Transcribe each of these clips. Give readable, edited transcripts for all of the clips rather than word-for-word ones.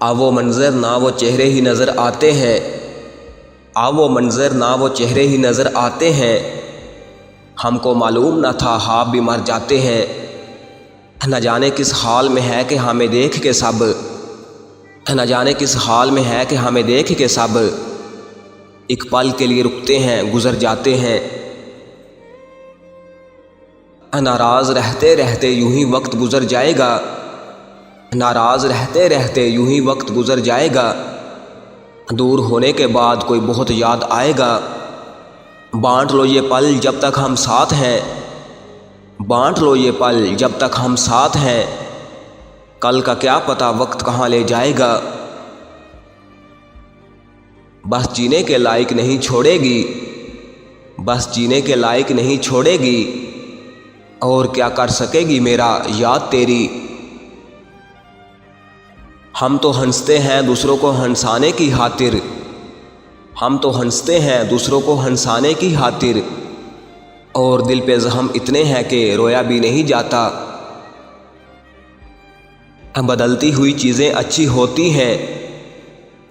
وہ منظر نہ وہ چہرے ہی نظر آتے ہیں، وہ منظر نہ وہ چہرے ہی نظر آتے ہیں، ہم کو معلوم نہ تھا آپ بھی مر جاتے ہیں۔ نہ جانے کس حال میں ہے کہ ہمیں دیکھ کے سب، نہ جانے کس حال میں ہے کہ ہمیں دیکھ کے سب ایک پل کے لیے رکتے ہیں، گزر جاتے ہیں۔ ناراض رہتے رہتے یوں ہی وقت گزر جائے گا، ناراض رہتے رہتے یوں ہی وقت گزر جائے گا، دور ہونے کے بعد کوئی بہت یاد آئے گا۔ بانٹ لو یہ پل جب تک ہم ساتھ ہیں، بانٹ لو یہ پل جب تک ہم ساتھ ہیں، کل کا کیا پتہ وقت کہاں لے جائے گا۔ بس جینے کے لائق نہیں چھوڑے گی، بس جینے کے لائق نہیں چھوڑے گی، اور کیا کر سکے گی میرا یاد تیری۔ ہم تو ہنستے ہیں دوسروں کو ہنسانے کی خاطر، ہم تو ہنستے ہیں دوسروں کو ہنسانے کی خاطر، اور دل پہ زخم اتنے ہیں کہ رویا بھی نہیں جاتا۔ بدلتی ہوئی چیزیں اچھی ہوتی ہیں،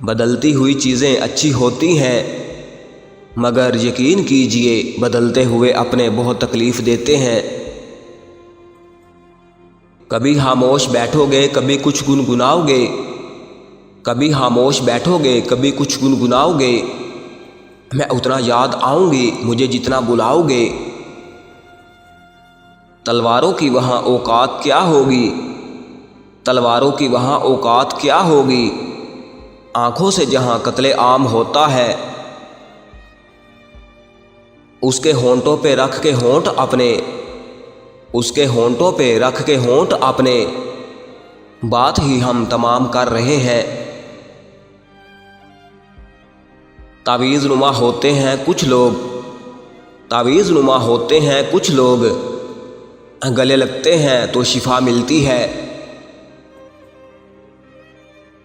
بدلتی ہوئی چیزیں اچھی ہوتی ہیں، مگر یقین کیجئے بدلتے ہوئے اپنے بہت تکلیف دیتے ہیں۔ کبھی خاموش بیٹھو گے کبھی کچھ گنگناؤ گے، کبھی خاموش بیٹھو گے کبھی کچھ گنگناؤ گے، میں اتنا یاد آؤں گی مجھے جتنا بلاؤ گے۔ تلواروں کی وہاں اوقات کیا ہوگی، تلواروں کی وہاں اوقات کیا ہوگی، آنکھوں سے جہاں قتل عام ہوتا ہے۔ اس کے ہونٹوں پہ رکھ کے ہونٹ اپنے، اس کے ہونٹوں پہ رکھ کے ہونٹ اپنے، بات ہی ہم تمام کر رہے ہیں۔ تعویذ نما ہوتے ہیں کچھ لوگ، تعویذ نما ہوتے ہیں کچھ لوگ، گلے لگتے ہیں تو شفا ملتی ہے۔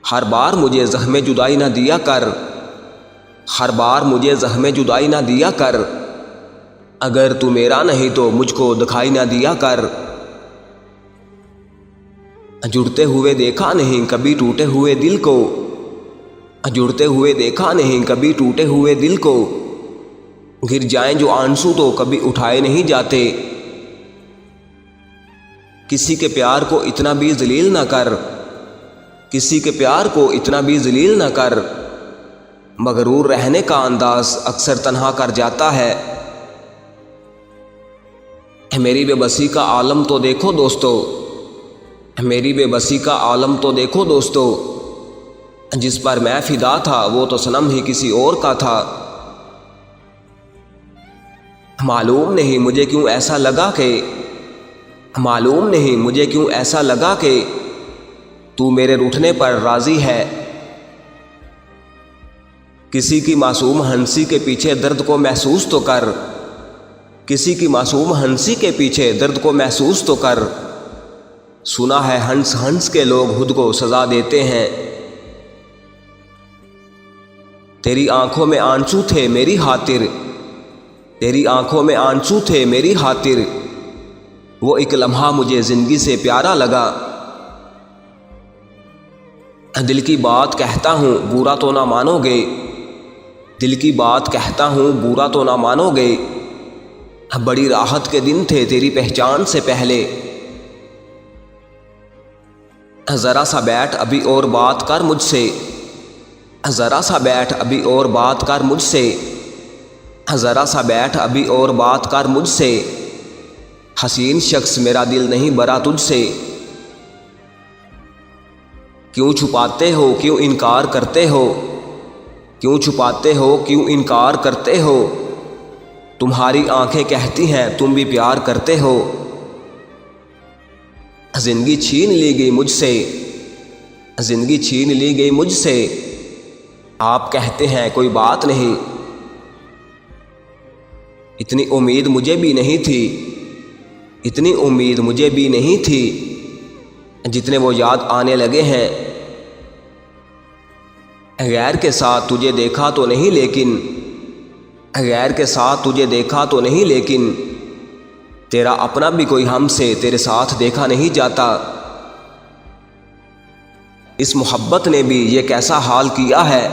ہر بار مجھے زخم جدائی نہ دیا کر، ہر بار مجھے زخم جدائی نہ دیا کر، اگر تو میرا نہیں تو مجھ کو دکھائی نہ دیا کر۔ جڑتے ہوئے دیکھا نہیں کبھی ٹوٹے ہوئے دل کو، جڑتے ہوئے دیکھا نہیں کبھی ٹوٹے ہوئے دل کو، گر جائیں جو آنسو تو کبھی اٹھائے نہیں جاتے۔ کسی کے پیار کو اتنا بھی ذلیل نہ کر، کسی کے پیار کو اتنا بھی ذلیل نہ کر، مغرور رہنے کا انداز اکثر تنہا کر جاتا ہے۔ میری بے بسی کا عالم تو دیکھو دوستو، میری بے بسی کا عالم تو دیکھو دوستو، جس پر میں فدا تھا وہ تو صنم ہی کسی اور کا تھا۔ معلوم نہیں مجھے کیوں ایسا لگا کہ، معلوم نہیں مجھے کیوں ایسا لگا کہ تو میرے روٹھنے پر راضی ہے۔ کسی کی معصوم ہنسی کے پیچھے درد کو محسوس تو کر، کسی کی معصوم ہنسی کے پیچھے درد کو محسوس تو کر، سنا ہے ہنس ہنس کے لوگ خود کو سزا دیتے ہیں۔ تیری آنکھوں میں آنسو تھے میری خاطر، تیری آنکھوں میں آنسو تھے میری خاطر، وہ ایک لمحہ مجھے زندگی سے پیارا لگا۔ دل کی بات کہتا ہوں برا تو نہ مانو گے، دل کی بات کہتا ہوں برا تو نہ مانو گے، بڑی راحت کے دن تھے تیری پہچان سے پہلے۔ ذرا سا بیٹھ ابھی اور بات کر مجھ سے، ذرا سا بیٹھ ابھی اور بات کر مجھ سے، ذرا سا بیٹھ ابھی اور بات کر مجھ سے، حسین شخص میرا دل نہیں بھرا تجھ سے۔ کیوں چھپاتے ہو کیوں انکار کرتے ہو، کیوں چھپاتے ہو کیوں انکار کرتے ہو، تمہاری آنکھیں کہتی ہیں تم بھی پیار کرتے ہو۔ زندگی چھین لی گئی مجھ سے، زندگی چھین لی گئی مجھ سے، آپ کہتے ہیں کوئی بات نہیں، اتنی امید مجھے بھی نہیں تھی، اتنی امید مجھے بھی نہیں تھی، جتنے وہ یاد آنے لگے ہیں۔ غیر کے ساتھ تجھے دیکھا تو نہیں لیکن، غیر کے ساتھ تجھے دیکھا تو نہیں لیکن، تیرا اپنا بھی کوئی ہم سے تیرے ساتھ دیکھا نہیں جاتا۔ اس محبت نے بھی یہ کیسا حال کیا ہے،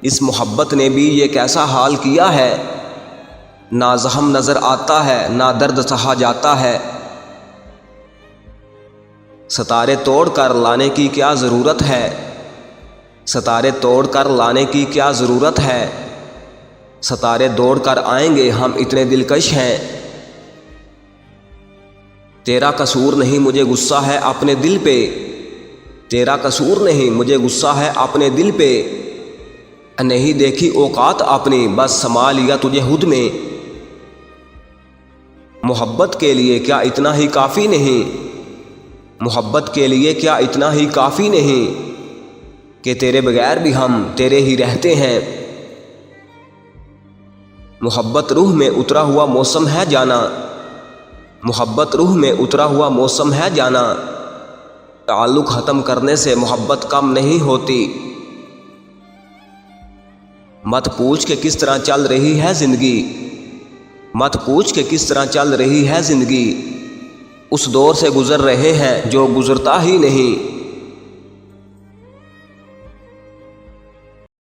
اس محبت نے بھی یہ کیسا حال کیا ہے، نہ زخم نظر آتا ہے نہ درد سہا جاتا ہے۔ ستارے توڑ کر لانے کی کیا ضرورت ہے، ستارے توڑ کر لانے کی کیا ضرورت ہے، ستارے دوڑ کر آئیں گے ہم اتنے دلکش ہیں۔ تیرا قصور نہیں مجھے غصہ ہے اپنے دل پہ، تیرا قصور نہیں مجھے غصہ ہے اپنے دل پہ، نہیں دیکھی اوقات اپنی بس سما لیا تجھے خود میں۔ محبت کے لیے کیا اتنا ہی کافی نہیں، محبت کے لیے کیا اتنا ہی کافی نہیں کہ تیرے بغیر بھی ہم تیرے ہی رہتے ہیں۔ محبت روح میں اترا ہوا موسم ہے جانا، محبت روح میں اترا ہوا موسم ہے جانا، تعلق ختم کرنے سے محبت کم نہیں ہوتی۔ مت پوچھ کہ کس طرح چل رہی ہے زندگی، مت پوچھ کہ کس طرح چل رہی ہے زندگی، اس دور سے گزر رہے ہیں جو گزرتا ہی نہیں۔